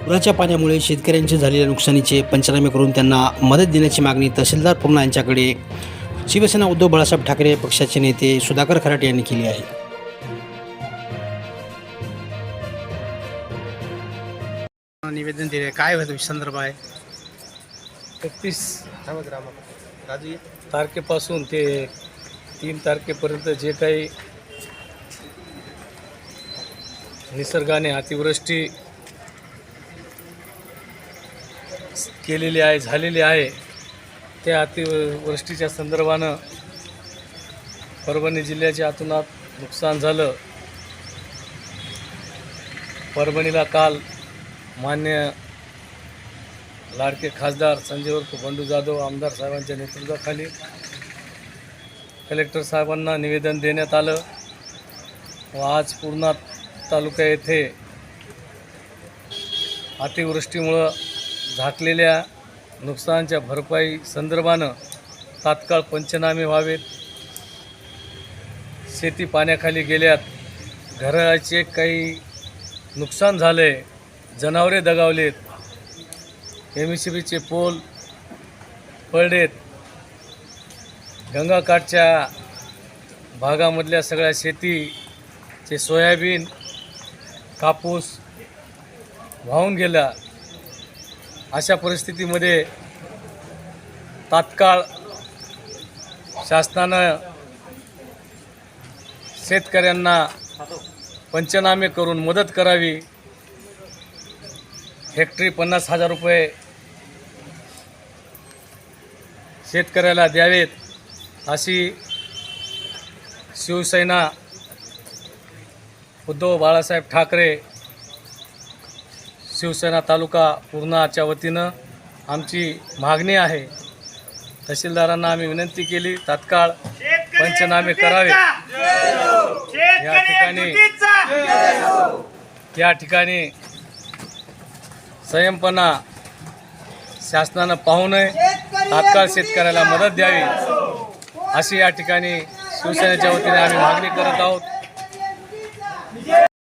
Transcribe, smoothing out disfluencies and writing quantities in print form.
पुराच्या पाण्यामुळे शेतकऱ्यांचे झालेल्या नुकसानीचे पंचनामे करून त्यांना मदत देण्याची मागणी तहसीलदार पूर्णा यांच्याकडे शिवसेना उद्धव बाळासाहेब ठाकरे पक्षाचे नेते सुधाकर खराटे यांनी केली आहे. निवेदन दिले काय होतं संदर्भ आहे 31 तारखेपासून ते 3 तारखेपर्यंत जे काही निसर्गाने अतिवृष्टी केलेली आहे झालेली आहे त्या अतिवृष्टीच्या संदर्भानं परभणी जिल्ह्याच्या अतोनात नुकसान झालं. परभणीला काल मान्य लाडके खासदार संजय उर्फ बंडू जाधव आमदार साहेबांच्या नेतृत्वाखाली कलेक्टर साहेबांना निवेदन देण्यात आलं व आज पूर्णा तालुका येथे अतिवृष्टीमुळं झाकलेल्या नुकसानाच्या भरपाई संदर्भानं तात्काळ पंचनामे व्हावेत. शेती पाण्याखाली गेल्यात, घराचे काही नुकसान झाले, जनावरे दगावलेत, MSCBचे पोल पडलेत, गंगाकाठच्या भागामधल्या सगळ्या शेतीचे सोयाबीन कापूस वाहून गेला. अशा परिस्थितीमध्ये तात्काळ शासनानं शेतकऱ्यांना पंचनामे करून मदत करावी. हेक्टरी 50,000 रुपये शेतकऱ्याला द्यावेत अशी शिवसेना उद्धव बाळासाहेब ठाकरे शिवसेना तालुका पूर्णाच्या वतीनं आमची मागणी आहे. तहसीलदारांना आम्ही विनंती केली तात्काळ पंचनामे करावे. या ठिकाणी संयमपणा शासनानं पाहू नये, तात्काळ शेतकऱ्याला मदत द्यावी अशी या ठिकाणी शिवसेनेच्या वतीने आम्ही मागणी करत आहोत.